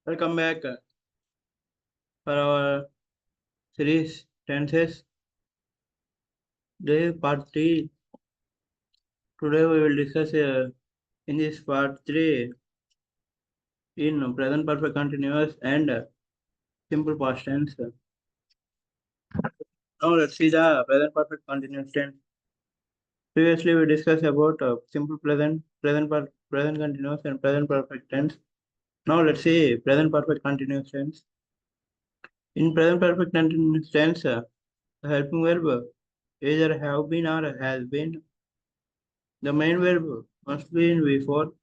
Welcome back for our series tenses. Day part 3. Today we will discuss in this part 3 in present perfect continuous and simple past tense. Now let's see the present perfect continuous tense. Previously we discussed about simple present continuous and present perfect tense. Now let's see present perfect continuous tense. In present perfect continuous tense, the helping verb either have been or has been. The main verb must be in V4.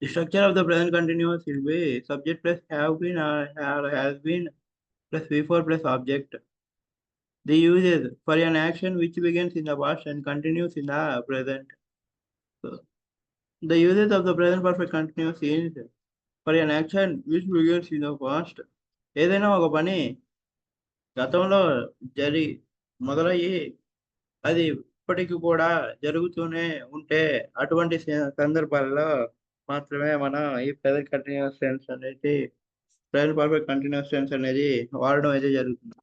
The structure of the present continuous will be subject plus have been or has been plus V4 plus object. The uses for an action which begins in the past and continues in the present. So, the uses of the present perfect continuous is for an action which begins in the past. ఏదైనా ఒక పని గతంలో జరి మొదలయ్యి అది ఇప్పటికి కూడా జరుగుతూనే ఉంటే అటువంటి సందర్భాల్లో మాత్రమే మనం ఈ ప్రెజెంట్ కంటిన్యూస్ టెన్స్ అనేది ప్రెజెంట్ పర్ఫెక్ట్ కంటిన్యూస్ టెన్స్ అనేది వాడడం అయితే జరుగుతుంది.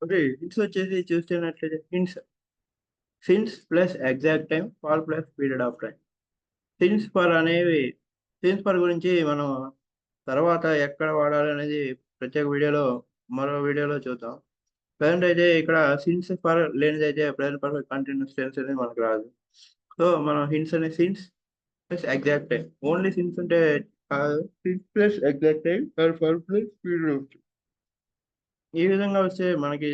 ఓకే, హింట్స్ వచ్చేసి చూస్తున్నట్లయితే hints since plus exact time fall plus period of time. Since for అనేవి సిన్స్ ఫర్ గురించి మనం తర్వాత ఎక్కడ వాడాలి అనేది ప్రత్యేక వీడియోలో మరో వీడియోలో చూద్దాం. ప్రజెంట్ అయితే ఇక్కడ సిన్స్ ఫర్ లేనిది అయితే ప్రజెంట్ పర్ఫెక్ట్ కంటిన్యూస్ టెన్స్ అనేది మనకు రాదు. సో మనం హింట్స్ అనే since plus exact time only since ఉంటే since plus exact time for plus period of time ఈ విధంగా వస్తే మనకి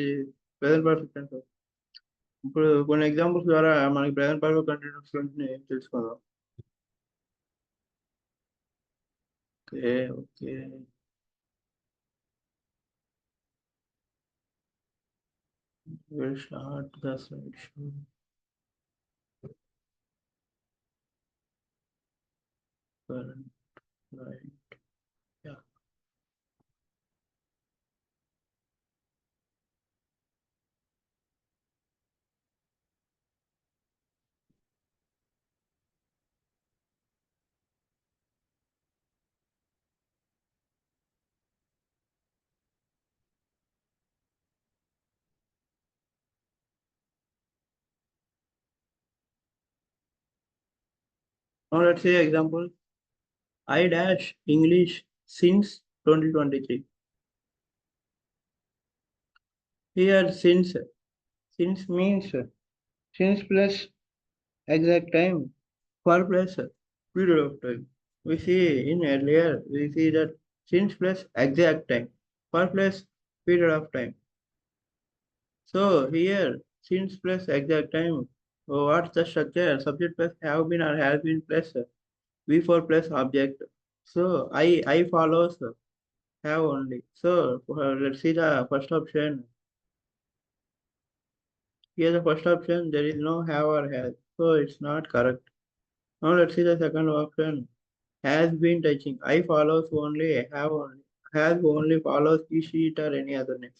ప్రెజెంట్ పర్ఫెక్ట్ టెన్స్. ఇప్పుడు కొన్ని ఎగ్జాంపుల్స్ ద్వారా మనకి ప్రెజెంట్ పర్ఫెక్ట్ కంటిన్యూస్ టెన్స్ని తెలుసుకుందాం. Okay okay we'll start the slideshow. Current, right, yeah. Now let's say example. I dash English since 2023. Here since means since plus exact time for plus period of time. We see in earlier we see that since plus exact time for plus period of time. So here since plus exact time. What's the structure? Subject plus have been or has been plus V4 plus object. So I follows have only. So let's see the first option. Here the first option there is no have or has. So it's not correct. Now let's see the second option. Has been touching. I follows only, have only. Has only follows he, she, it or any other name.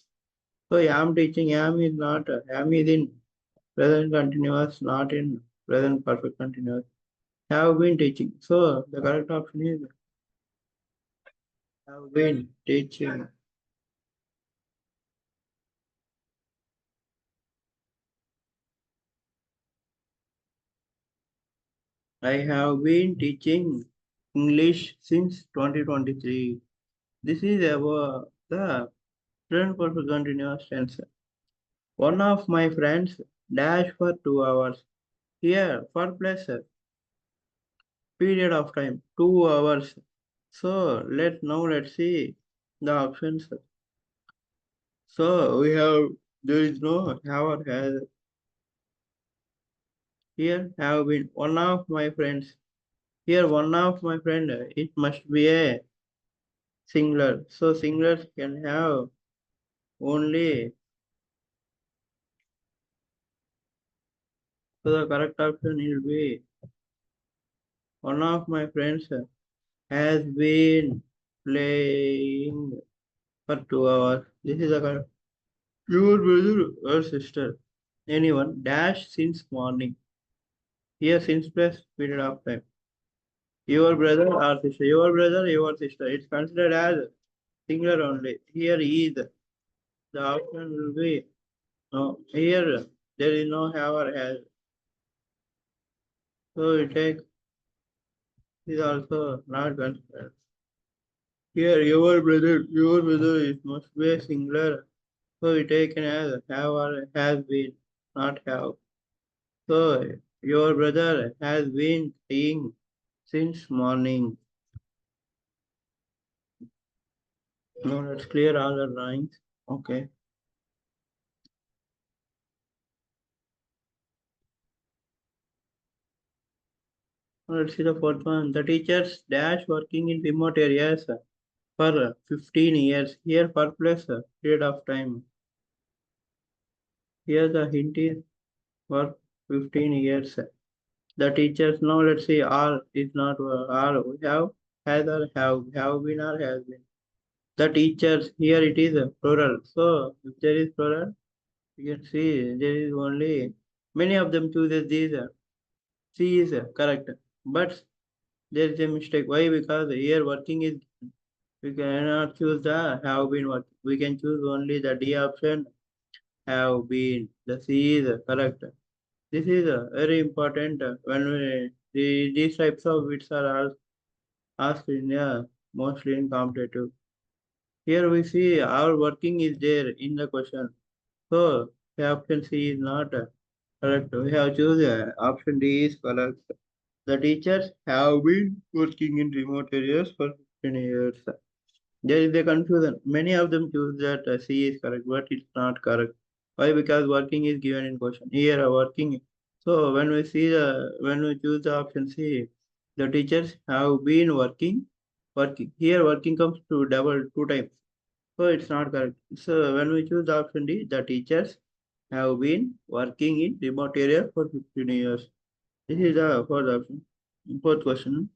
So am teaching, am is not, am is in present continuous, not in present perfect continuous. Have been teaching. So the correct option is have been teaching. I have been teaching English since 2023. This is about the present perfect continuous tense. One of my friends dash for 2 hours. Here for plus period of time 2 hours. So let's see the options. So we have there is no have or has. Here have been one of my friends. Here one of my friend it must be a singular. So singulars can have only. So the correct option will be one of my friends has been playing for 2 hours. This is the correct. Your brother or sister. Anyone dash since morning. Here since plus period of time. Your brother or sister. Your brother, your sister. It's considered as singular only. Here is the option will be no. Here there is no have or has. So it takes is also not considered. Here your brother is must be singular. So it taken as have or has been, not have. So your brother has been crying since morning. Now let's clear all the drawings. Okay. Let's see the fourth one. The teachers dash working in remote areas for 15 years. Here for plus period of time. Here the hint is for 15 years. The teachers now let's see are is not are we have has or have been or has been. The teachers here it is plural. So if there is plural, you can see there is only many of them chooses these. C is correct, but there is a mistake. Why? Because here working is we cannot choose the have been working. We can choose only the D option have been. The C is correct. This is very important when these types of bits are asked in mostly in competitive. Here we see our working is there in the question. So the option C is not correct. We have choose option D is correct. The teachers have been working in remote areas for 15 years. There is a confusion. Many of them choose that C is correct, but it's not correct. Why? Because working is given in question. Here, working. So when we choose the option C, the teachers have been working. Here, working comes to double two times. So it's not correct. So when we choose the option D, the teachers have been working in remote area for 15 years. This is the fourth option. Fourth question.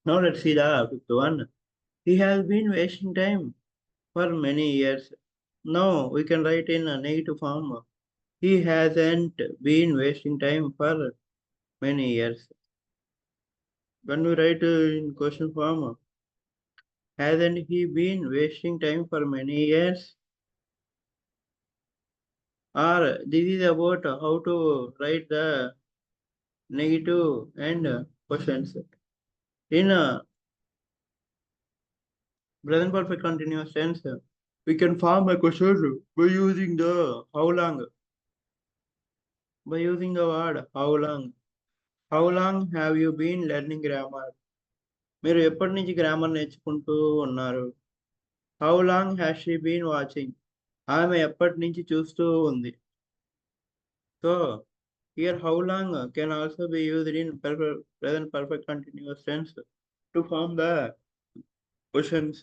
Now let's see the fifth one. He has been wasting time for many years. Now we can write in a negative form. He hasn't been wasting time for many years. When we write in question form, hasn't he been wasting time for many years? Or this is about how to write the negative and questions. In present perfect continuous tense, we can form a question by using the how long, by using the word how long. How long have you been learning grammar? మీరు ఎప్పటి నుంచి grammar నేర్చుకుంటూ ఉన్నారు? How long has she been watching? ఆమె ఎప్పటి నుంచి చూస్తూ ఉంది? So here how long can also be used in present perfect continuous tense to form the questions.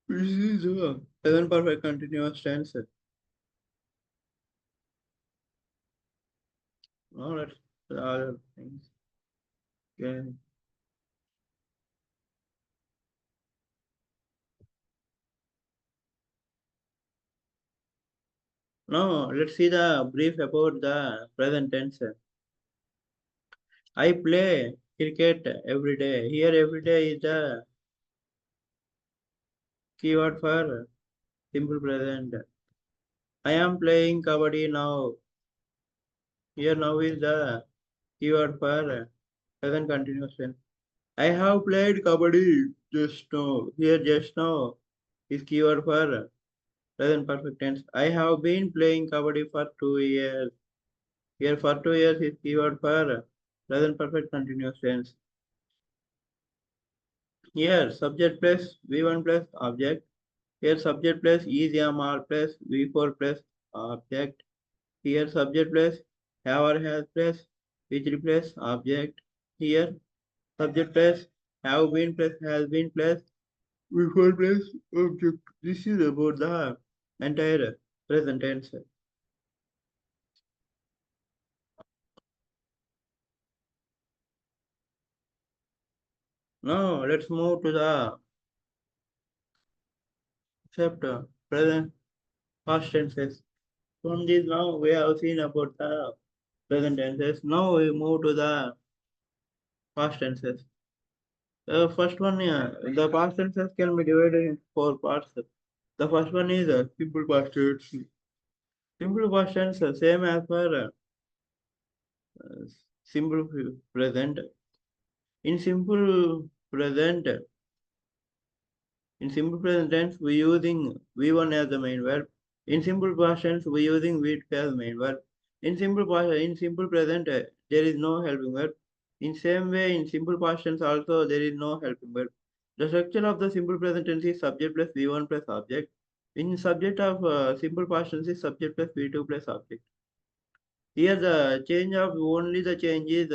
This is present perfect continuous tense. Now let's other things. Okay. Now let's see the brief about the present tense. I play cricket every day. Here every day is the keyword for simple present. I am playing kabaddi now. Here now is the keyword for present continuous tense. I have played kabaddi just now. Here just now is keyword for present perfect tense. I have been playing kabaddi for 2 years. Here for 2 years is keyword for present perfect continuous tense. Here subject plus V1 plus object. Here subject plus is am are plus V4 plus object. Here subject plus have or has plus which replace object. Here subject plus have been plus has been plus V4 plus object. This is about the entire present tense. Now let's move to the chapter present past tenses. From this now we have seen about the present tenses. Now we move to the past tenses. First one, the past tenses can be divided in four parts. The first one is simple past tense. Simple past tense, same as for simple present. In simple present tense, we using V1 as the main verb. In simple past tense, we using V2 as the main verb. In simple present, there is no helping verb. In same way, in simple past tense also there is no helping verb. The structure of the simple present tense is subject plus V1 plus object. In subject of simple past tense is subject plus V2 plus object. Here the change is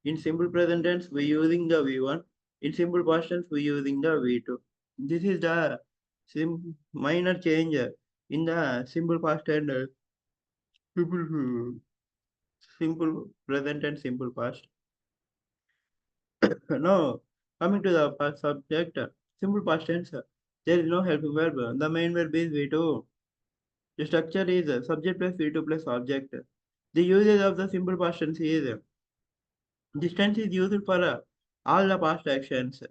in simple present tense we using the V1. In simple past tense we using the V2. This is the minor change in the simple past and simple, simple present and simple past. Now, coming to the past subject, simple past tense, there is no helping verb. The main verb is V2. The structure is subject plus V2 plus object. The usage of the simple past tense is this tense is used for all the past actions.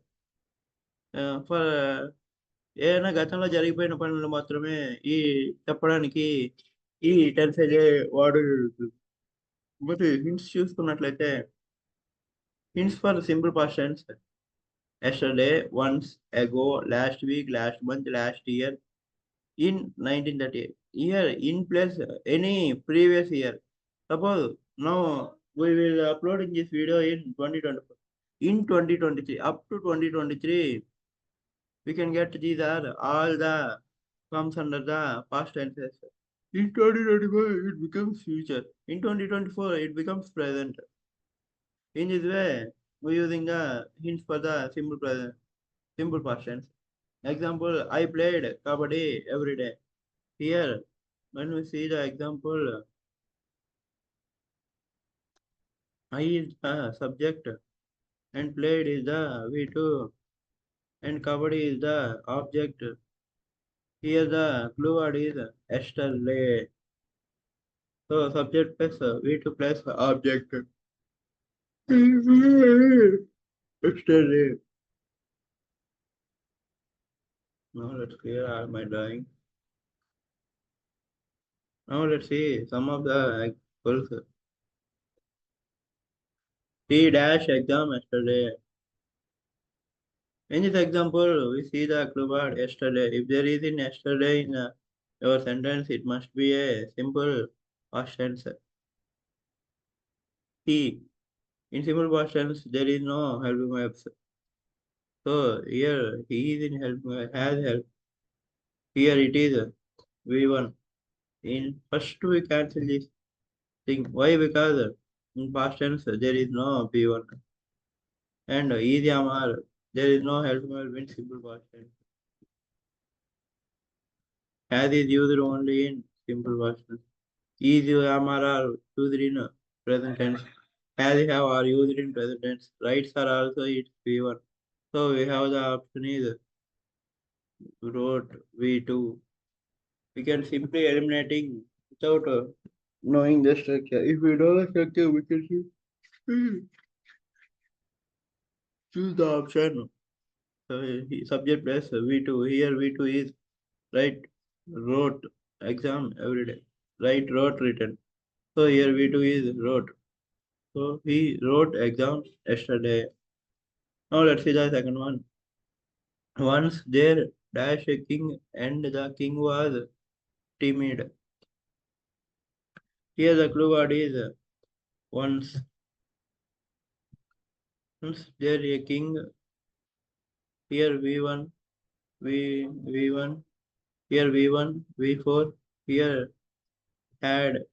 For ఏదైనా గతంలో జరిగిపోయిన పనులు మాత్రమే ఈ చెప్పడానికి ఈ tense అయితే వాడు మరి హింట్స్ చూసుకున్నట్లయితే hints for simple past tense yesterday, once, ago, last week, last month, last year, in 1938. Here, in place, any previous year. Suppose now we will uploading this video in 2024. In 2023, up to 2023, we can get these are all the comes under the past tenses. In 2025, it becomes future. In 2024, it becomes present. In this way, we using the hints for the simple present, simple past tense. Example, I played kabaddi every day. Here, when we see the example, I is the subject and played is the V2 and kabaddi is the object. Here the clue word is yesterday. So subject plus V2 plus object. Yesterday. Now let's clear all my drawing. Now let's see some of the examples. T dash exam yesterday. In this example, we see the clue word yesterday. If there is in yesterday in your sentence, it must be a simple past tense. T. In simple past tense, there is no helping verbs. So here he is in help has help. Here it is V1. In first we cancel this thing. Why? Because in past tense there is no V1. And easy amar, there is no helping verb in simple past tense. Has is used only in simple past tense. Is amar are used in present tense. Has have are used in present tense. Rights are also its V1. So we have the option is wrote V2. We can simply eliminating without knowing the structure. If we know the structure, we can choose the option. Subject plus V2. Here V2 is write, wrote, exam every day. Write, wrote, written. So here V2 is wrote. So he wrote exam yesterday. Now let's see the second one. Once there dash a king and the king was timid. Here the clue word is once. Once there a king. Here V1, V1. Here V1, V4. Here had.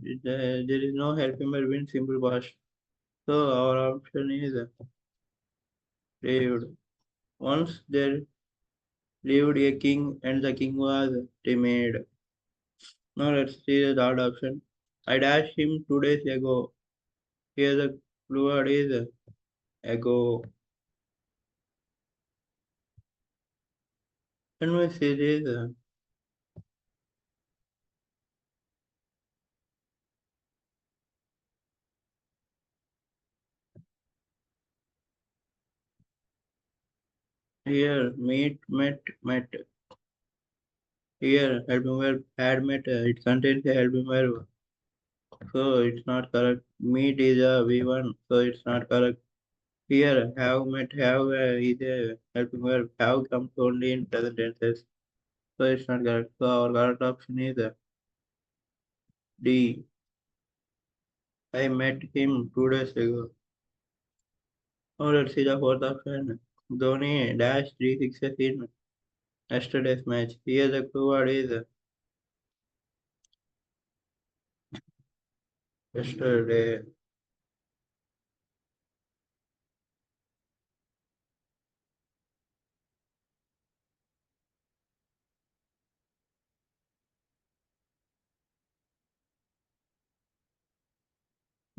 There is no helping verb in simple past. So our option is lived. Once there lived a king and the king was timid. Now let's see the third option. I dashed him 2 days ago. Here the clue word is ago. And we see this Here, meet, met, met. Here, helping verb had met. It contains a helping verb. So it's not correct. Meet is a V1, so it's not correct. Here, have met, have is a helping verb. Have comes only in present tenses, so it's not correct. So our correct option is D. I met him 2 days ago. Now let's see the fourth option. Dhoni dash 3 sixes in yesterday's match. Here the clue word is yesterday.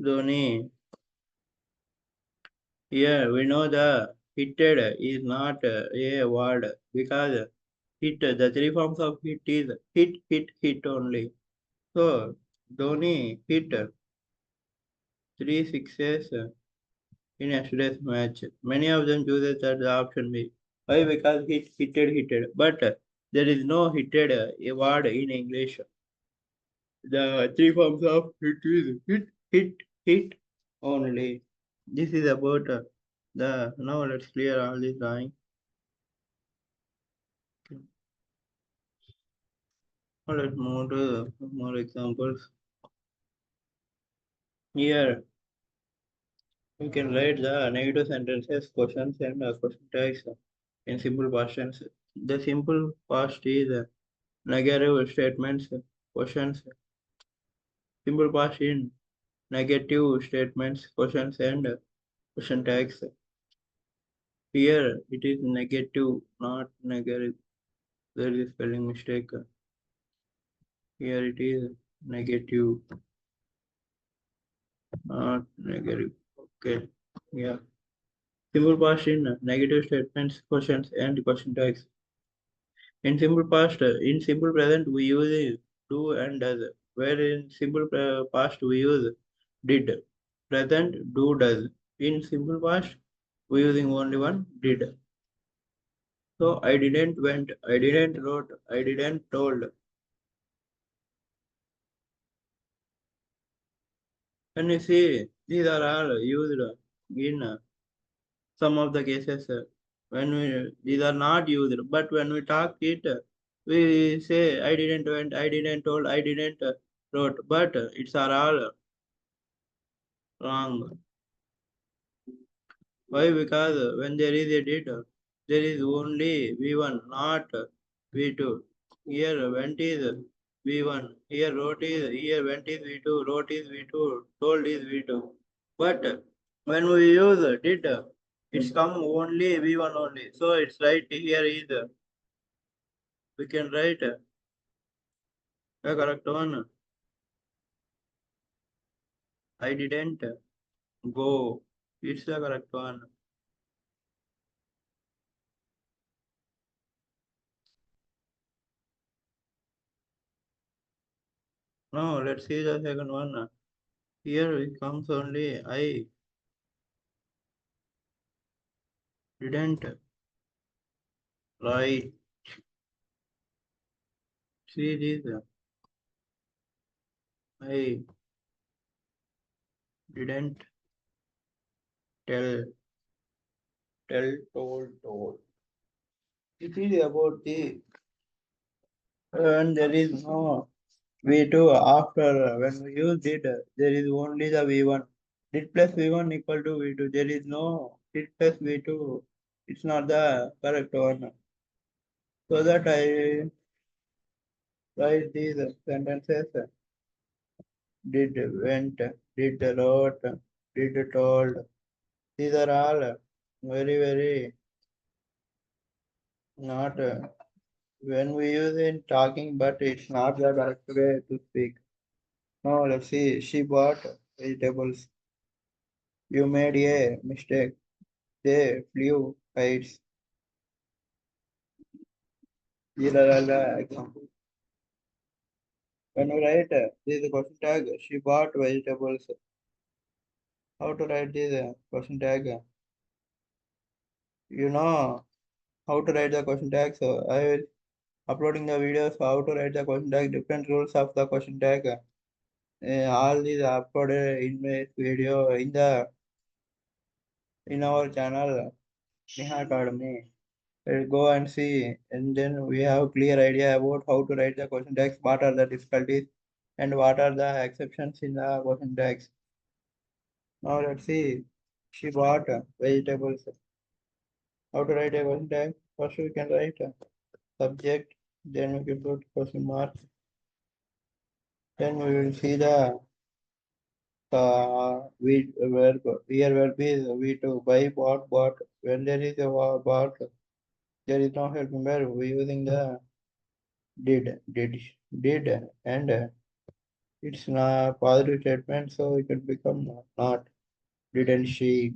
Dhoni. Here we know the hitted is not a word because hit, the three forms of hit is hit, hit, hit only. So Dhoni hit 3 sixes in yesterday's match. Many of them chooses that the option B. Why? Because hit, hitted, hitted. But there is no hitted a word in English. The three forms of hit is hit, hit, hit only. This is about the. Now let's clear all this drawing. Now let's move to more examples. Here we can write the negative sentences, questions, and question tags in simple past tense. The simple past is negative statements, questions. Simple past in negative statements, questions, and question tags. Here it is negative, not negative. There is spelling mistake. Here it is negative, not negative. Okay. Yeah. Simple past in negative statements, questions, and question tags. In simple past, in simple present, we use do and does. Where in simple past, we use did. Present, do, does. In simple past, we using only one did. So I didn't went, I didn't wrote, I didn't told. And you see, these are all used in some of the cases when we these are not used. But when we talk it, we say I didn't went, I didn't told, I didn't wrote. But it's are all wrong. Why? Because when there is a did, there is only V1, not V2. Here went is V1. Here wrote is here went is V2. Wrote is V2. Told is V2. But when we use did, it's come only V1 only. So it's right here is we can write the correct one. I didn't go. It's the correct one. No, let's see the second one. Here it comes only I didn't write. See this. I didn't tell, told. It is about the and there is no V2 after when we use it, there is only the V1. Did plus V1 equal to V2. There is no did plus V2. It's not the correct one. So that I write these sentences. Did, went, did, wrote, did, told. These are all very, very not when we use in talking, but it's not the correct way to speak. Now let's see. She bought vegetables. You made a mistake. They flew kites. These are all the examples. When we write this is a question tag, she bought vegetables. How to write this question tag? You know how to write the question tag. So I will uploading the videos how to write the question tag, different rules of the question tag. All these are uploaded in my video in our channel Neha Academy. We'll go and see, and then we have clear idea about how to write the question tags, what are the difficulties, and what are the exceptions in the question tags. Now let's see. She bought vegetables. How to write a question tag? First we can write a subject, then we can put question mark. Then we will see the we verb. Here verb is we to buy, bought. When there is a bought, there is no helping verb. We using the did, did, and it's not positive statement, so it will become not. Didn't she?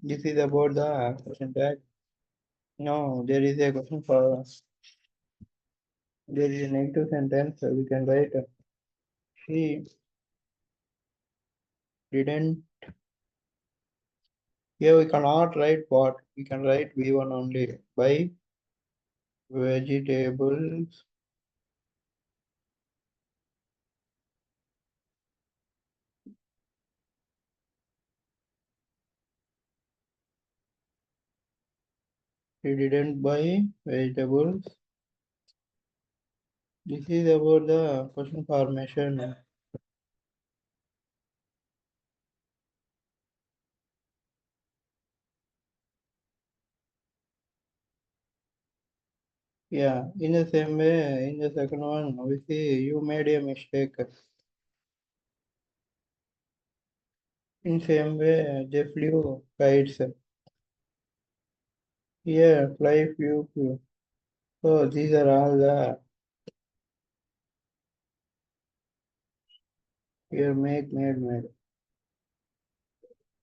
This is about the question tag. No, there is a question for there is a negative sentence. We can write she didn't. Here we cannot write what. We can write V1 only. Buy vegetables. He didn't buy vegetables. This is about the question formation. Yeah, in the same way, in the second one, we see you made a mistake. In same way, they flew kites. Here, fly, flew. So these are all the here make, made.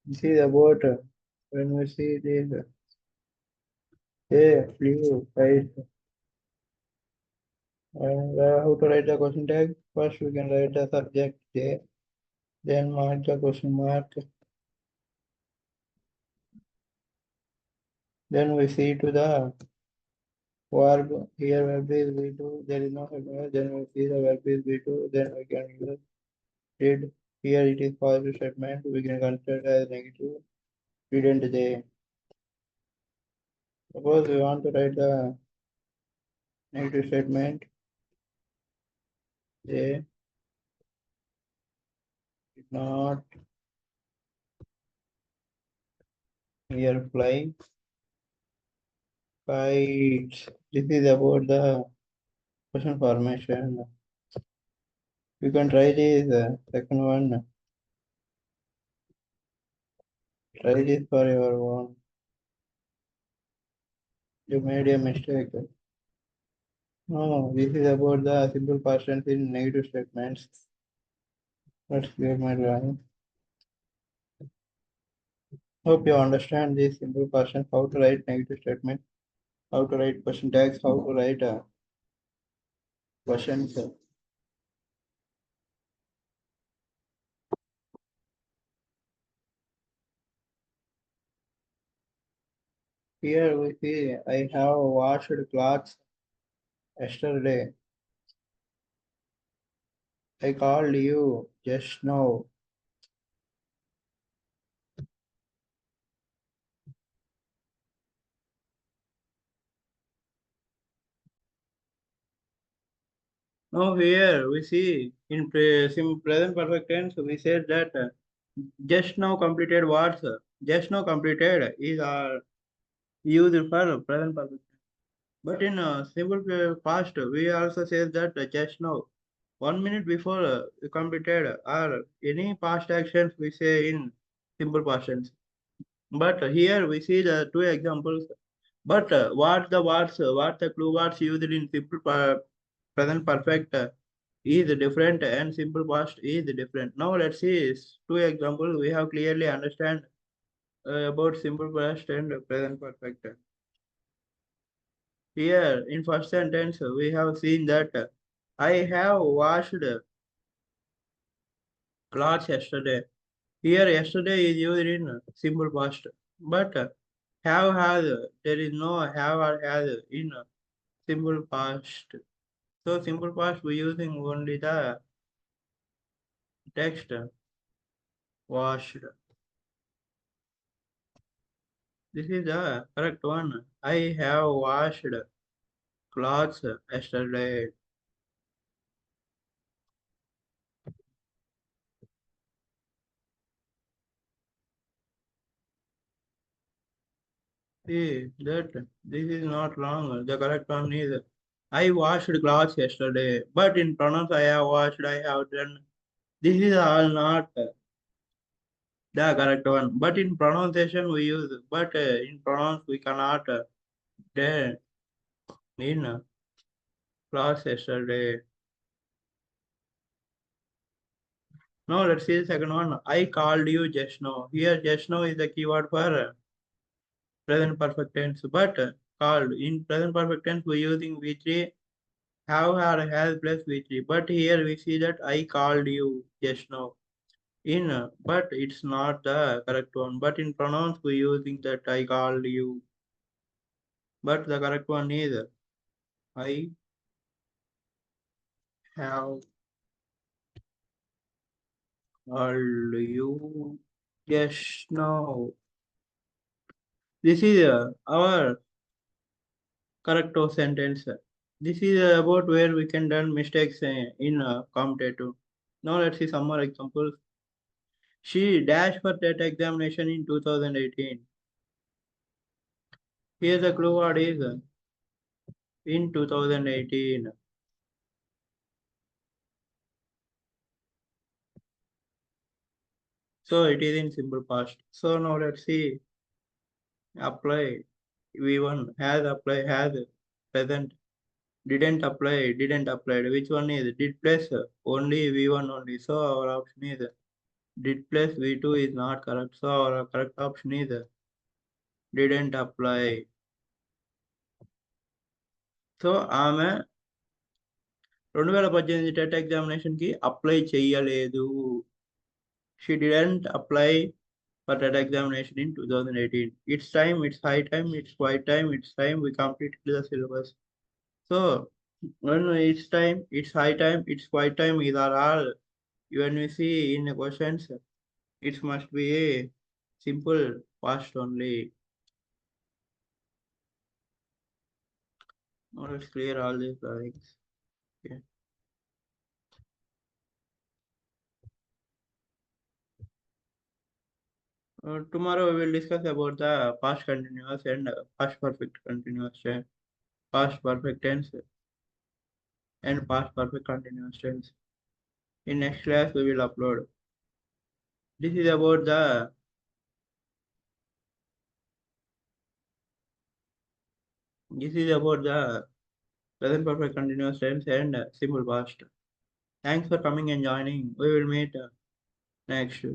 This is about when we see this, they flew kites. And how to write the question tag? First, we can write the subject J, then mark the question mark. Then we see to the verb. Here verb is V2. There is no verb. Then we see the verb is V2. Then we can use did. Here it is positive statement. We can consider as negative. Didn't they? Suppose we want to write the negative statement. They did not here fly kites. This is about the question formation. You can try this second one. Try this for your own. You made a mistake. No, this is about the simple past tense in negative statements. Let's clear my drawing. Hope you understand this simple past tense, how to write negative statement, how to write question tags, how to write questions. Here we see I have washed clothes yesterday. I called you just now. Now here we see in present perfect tense we said that just now completed words. Just now completed is used for present perfect. But in simple past, we also say that just now, 1 minute before we completed, or any past actions we say in simple past tense. But here we see the two examples. But what the clue words used in simple present perfect is different and simple past is different. Now let's see two examples. We have clearly understand about simple past and present perfect. Here in first sentence, we have seen that I have washed clothes yesterday. Here, yesterday is used in simple past. But Have has. There is no have or has in simple past. So simple past we using only the text washed. This is the correct one. I have washed clothes yesterday. See that this is not wrong. The correct one is I washed clothes yesterday. But in pronouns I have washed, I have done. This is all not the correct one. But in pronunciation we use. But in pronouns we cannot then in class yesterday. Now let's see the second one. I called you just now. Here just now is the keyword for present perfect tense. But called in present perfect tense we using V3 have or has plus V3. But here we see that I called you just now. In but it's not the correct one. But in pronouns we using that I called you. But the correct one is I have called you just now. This is our correct sentence. This is about where we can done mistakes in competitive. Now let's see some more examples. She dashed for that examination in 2018. Here's a clue word is in 2018. So it is in simple past. So now let's see apply. V1 has apply has present. Didn't apply didn't applied. Which one is did plus only V1 only. So our option is did plus V2 is not correct. So our correct option is didn't apply. So ఆమె 2018 TET examination కి apply చేయలేదు. She didn't apply for TET examination in 2018. It's time, it's high time, it's quite time, it's time we completed the syllabus. So when it's time, it's high time, it's quite time, these are all when we see in the questions, it must be a simple past only. Now let's clear all these drawings. Okay. Tomorrow we will discuss about the past continuous and past perfect continuous tense, past perfect tense and past perfect continuous tense. In next class we will upload. This is about the present perfect continuous tense and simple past. Thanks for coming and joining. We will meet next.